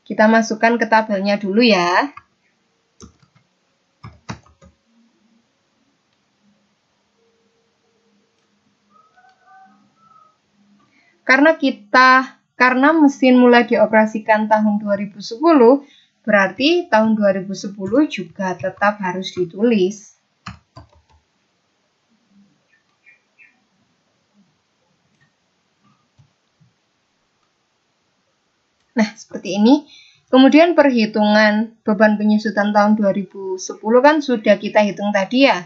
Kita masukkan ke tabelnya dulu ya. Karena mesin mulai dioperasikan tahun 2010, berarti tahun 2010 juga tetap harus ditulis. Nah, seperti ini. Kemudian perhitungan beban penyusutan tahun 2010 kan sudah kita hitung tadi ya.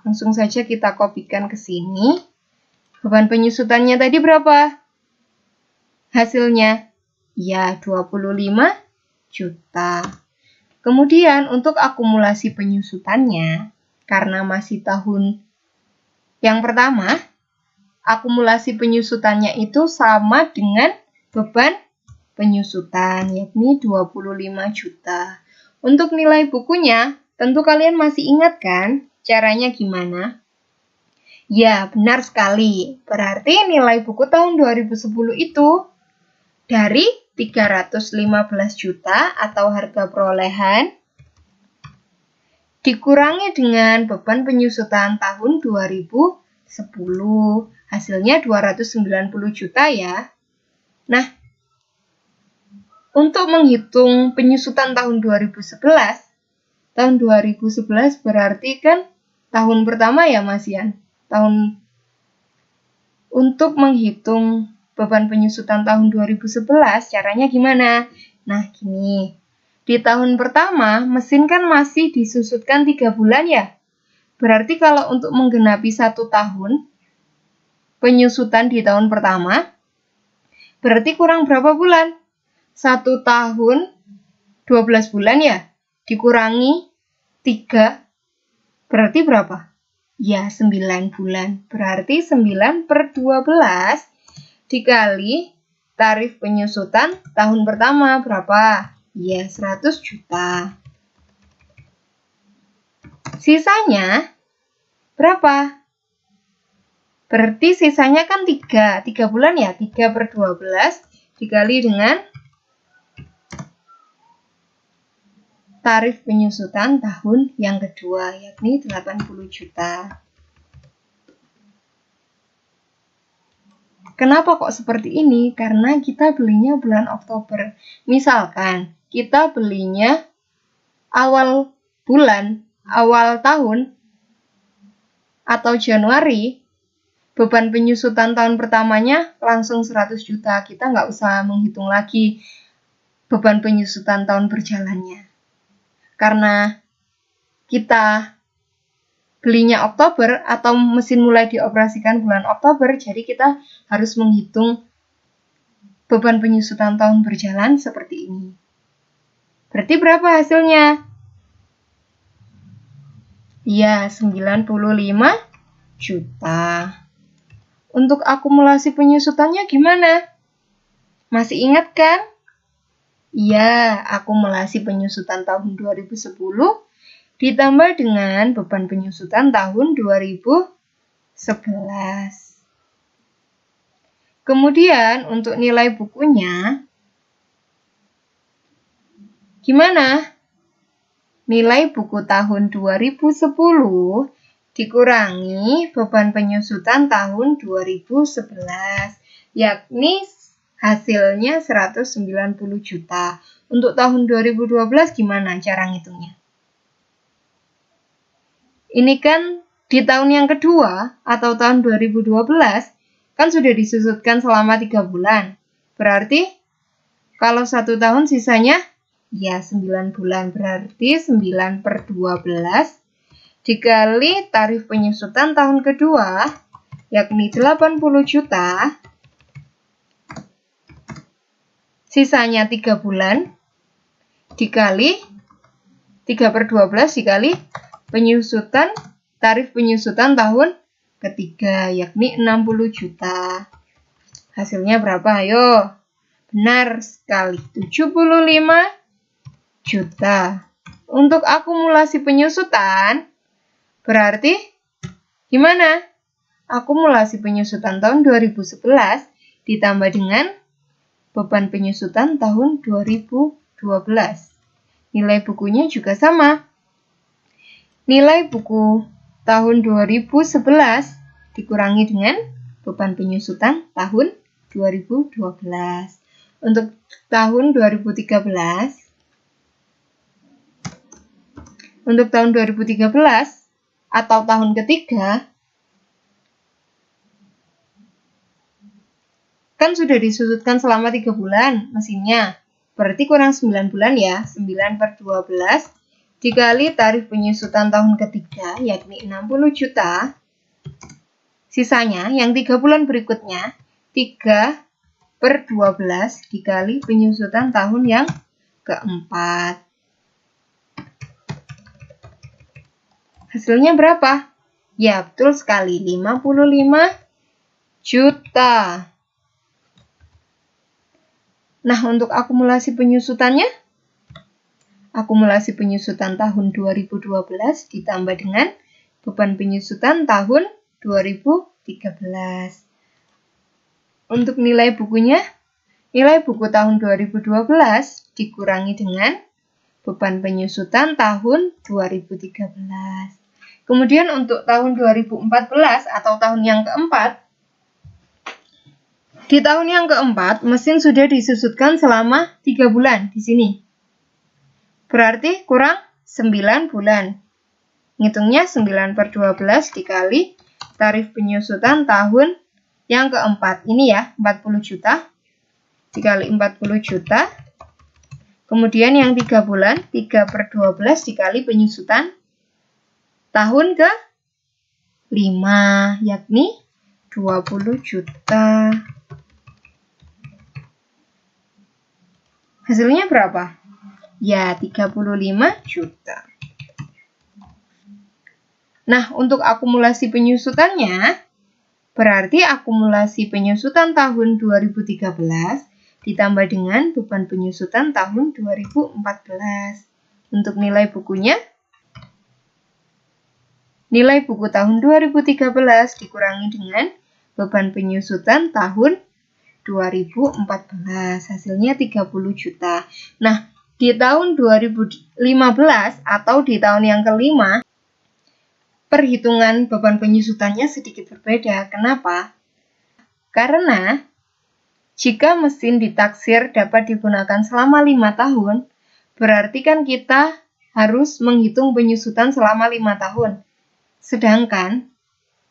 Langsung saja kita kopikan ke sini. Beban penyusutannya tadi berapa? Hasilnya? Ya, 25 juta. Kemudian untuk akumulasi penyusutannya, karena masih tahun yang pertama, akumulasi penyusutannya itu sama dengan beban penyusutan, yakni 25 juta. Untuk nilai bukunya, tentu kalian masih ingat kan caranya gimana? Ya, benar sekali. Berarti nilai buku tahun 2010 itu dari 315 juta atau harga perolehan dikurangi dengan beban penyusutan tahun 2010. Hasilnya 290 juta ya. Nah, untuk menghitung penyusutan tahun 2011 berarti kan tahun pertama ya Mas Yan. Untuk menghitung beban penyusutan tahun 2011 caranya gimana? Nah, gini. Di tahun pertama, mesin kan masih disusutkan 3 bulan ya. Berarti kalau untuk menggenapi 1 tahun penyusutan di tahun pertama, berarti kurang berapa bulan? 1 tahun 12 bulan ya, dikurangi 3, berarti berapa? Ya, 9 bulan. Berarti 9/12 dikali tarif penyusutan tahun pertama berapa? Ya, 100 juta. Sisanya berapa? Berarti sisanya kan 3 bulan ya, 3/12 dikali dengan tarif penyusutan tahun yang kedua, yakni 80 juta. Kenapa kok seperti ini? Karena kita belinya bulan Oktober. Misalkan kita belinya awal tahun atau Januari, beban penyusutan tahun pertamanya langsung 100 juta. Kita nggak usah menghitung lagi beban penyusutan tahun berjalannya. Karena kita belinya Oktober atau mesin mulai dioperasikan bulan Oktober, jadi kita harus menghitung beban penyusutan tahun berjalan seperti ini. Berarti berapa hasilnya? Ya, 95 juta. Untuk akumulasi penyusutannya gimana? Masih ingat kan? Ya, akumulasi penyusutan tahun 2010 ditambah dengan beban penyusutan tahun 2011. Kemudian untuk nilai bukunya, gimana? Nilai buku tahun 2010 dikurangi beban penyusutan tahun 2011, yakni hasilnya 190 juta. Untuk tahun 2012 gimana cara ngitungnya? Ini kan di tahun yang kedua atau tahun 2012 kan sudah disusutkan selama 3 bulan. Berarti kalau 1 tahun sisanya ya 9 bulan. Berarti 9/12 dikali tarif penyusutan tahun kedua yakni 80 juta. Sisanya 3 bulan dikali 3/12 dikali tarif penyusutan tahun ketiga, yakni 60 juta. Hasilnya berapa? Ayo. Benar sekali, 75 juta. Untuk akumulasi penyusutan, berarti gimana? Akumulasi penyusutan tahun 2011 ditambah dengan beban penyusutan tahun 2012. Nilai bukunya juga sama. Nilai buku tahun 2011 dikurangi dengan beban penyusutan tahun 2012. Untuk tahun 2013, atau tahun ketiga, kan sudah disusutkan selama 3 bulan mesinnya. Berarti kurang 9 bulan ya. 9/12 dikali tarif penyusutan tahun ketiga, yakni 60 juta. Sisanya yang 3 bulan berikutnya, 3/12 dikali penyusutan tahun yang keempat. Hasilnya berapa? Ya, betul sekali, 55 juta. Nah, untuk akumulasi penyusutannya, akumulasi penyusutan tahun 2012 ditambah dengan beban penyusutan tahun 2013. Untuk nilai bukunya, nilai buku tahun 2012 dikurangi dengan beban penyusutan tahun 2013. Kemudian untuk tahun 2014 atau tahun yang keempat, di tahun yang keempat, mesin sudah disusutkan selama 3 bulan di sini. Berarti kurang 9 bulan. Ngitungnya 9/12 dikali tarif penyusutan tahun yang keempat. Ini ya, 40 juta. Dikali 40 juta. Kemudian yang 3 bulan, 3/12 dikali penyusutan tahun ke-5, yakni 20 juta. Hasilnya berapa? Ya, 35 juta. Nah, untuk akumulasi penyusutannya, berarti akumulasi penyusutan tahun 2013 ditambah dengan beban penyusutan tahun 2014. Untuk nilai bukunya, nilai buku tahun 2013 dikurangi dengan beban penyusutan tahun 2014, hasilnya 30 juta. Nah, di tahun 2015 atau di tahun yang kelima, perhitungan beban penyusutannya sedikit berbeda. Kenapa? Karena jika mesin ditaksir dapat digunakan selama 5 tahun, berarti kan kita harus menghitung penyusutan selama 5 tahun. Sedangkan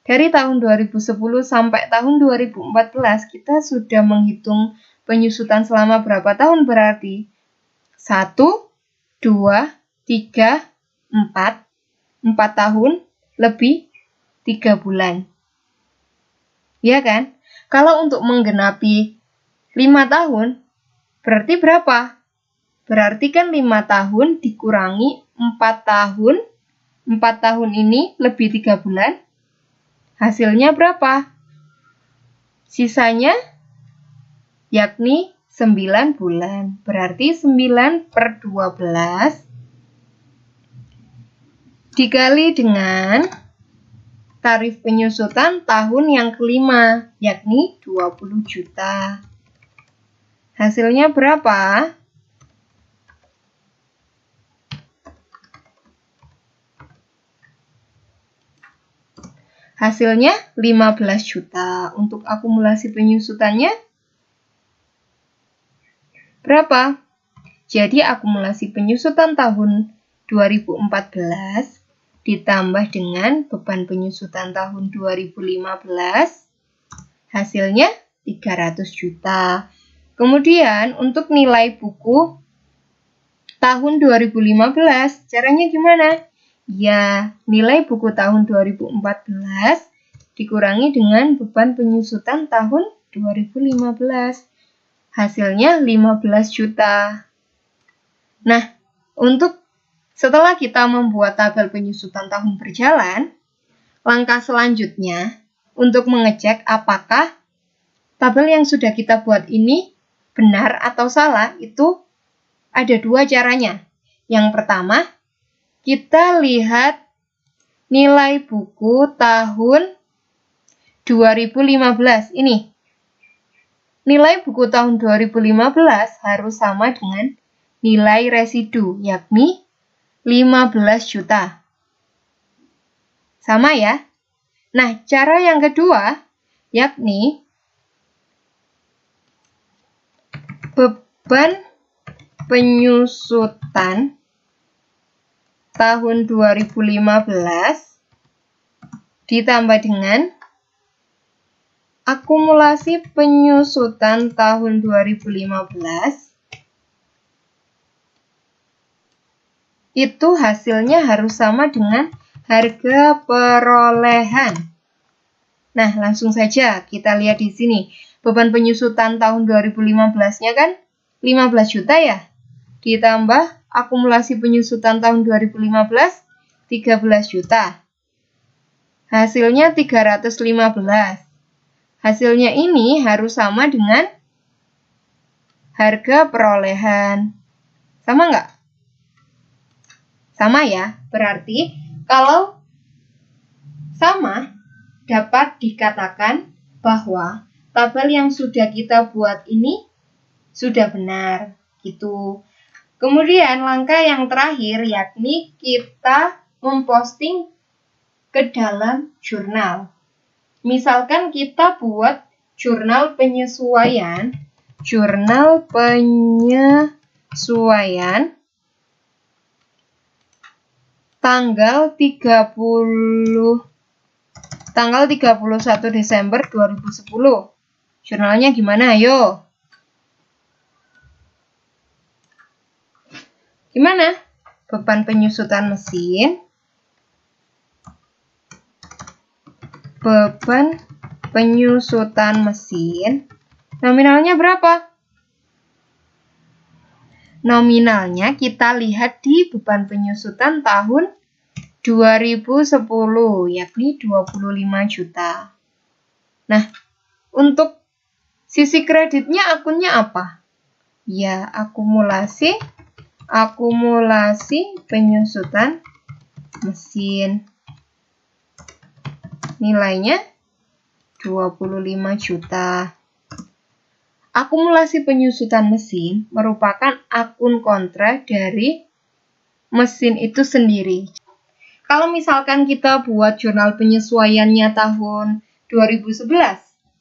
dari tahun 2010 sampai tahun 2014, kita sudah menghitung penyusutan selama berapa tahun berarti? 1, 2, 3, 4. 4 tahun lebih 3 bulan. Ya kan? Kalau untuk menggenapi 5 tahun, berarti berapa? Berarti kan 5 tahun dikurangi 4 tahun. 4 tahun ini lebih 3 bulan. Hasilnya berapa? Sisanya yakni 9 bulan. Berarti 9/12 dikali dengan tarif penyusutan tahun yang kelima, yakni 20 juta. Hasilnya berapa? Hasilnya 15 juta. Untuk akumulasi penyusutannya berapa? Jadi akumulasi penyusutan tahun 2014 ditambah dengan beban penyusutan tahun 2015, hasilnya 300 juta. Kemudian untuk nilai buku tahun 2015, caranya gimana? Ya, nilai buku tahun 2014 dikurangi dengan beban penyusutan tahun 2015. Hasilnya 15 juta. Nah, setelah kita membuat tabel penyusutan tahun berjalan, langkah selanjutnya untuk mengecek apakah tabel yang sudah kita buat ini benar atau salah, itu ada 2 caranya. Yang pertama, kita lihat nilai buku tahun 2015 ini. nilai buku tahun 2015 harus sama dengan nilai residu, yakni 15 juta. Sama ya? Nah, cara yang kedua, yakni beban penyusutan tahun 2015 ditambah dengan akumulasi penyusutan tahun 2015, itu hasilnya harus sama dengan harga perolehan. Nah, langsung saja kita lihat di sini. Beban penyusutan tahun 2015-nya kan 15 juta ya? Ditambah akumulasi penyusutan tahun 2015, 13 juta. Hasilnya 315. Hasilnya ini harus sama dengan harga perolehan. Sama nggak? Sama ya, berarti kalau sama dapat dikatakan bahwa tabel yang sudah kita buat ini sudah benar, gitu. Kemudian langkah yang terakhir yakni kita memposting ke dalam jurnal. Misalkan kita buat jurnal penyesuaian tanggal 31 Desember 2010. Jurnalnya gimana? Ayo. Gimana? Beban penyusutan mesin. Beban penyusutan mesin. Nominalnya berapa? Nominalnya kita lihat di beban penyusutan tahun 2010, yakni 25 juta. Nah, untuk sisi kreditnya akunnya apa? Ya, akumulasi penyusutan mesin. Nilainya 25 juta. Akumulasi penyusutan mesin merupakan akun kontra dari mesin itu sendiri. Kalau misalkan kita buat jurnal penyesuaiannya tahun 2011,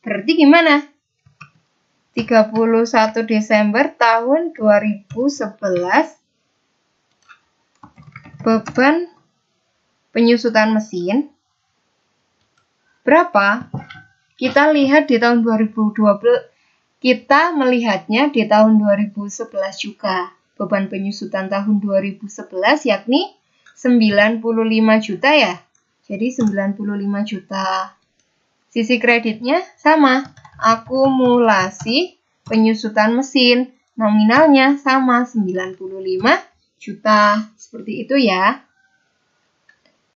berarti gimana? 31 Desember tahun 2011, beban penyusutan mesin berapa? Kita lihat di tahun 2012, kita melihatnya di tahun 2011 juga. Beban penyusutan tahun 2011 yakni 95 juta ya. Jadi 95 juta. Sisi kreditnya sama. Akumulasi penyusutan mesin. Nominalnya sama 95 juta. Seperti itu ya.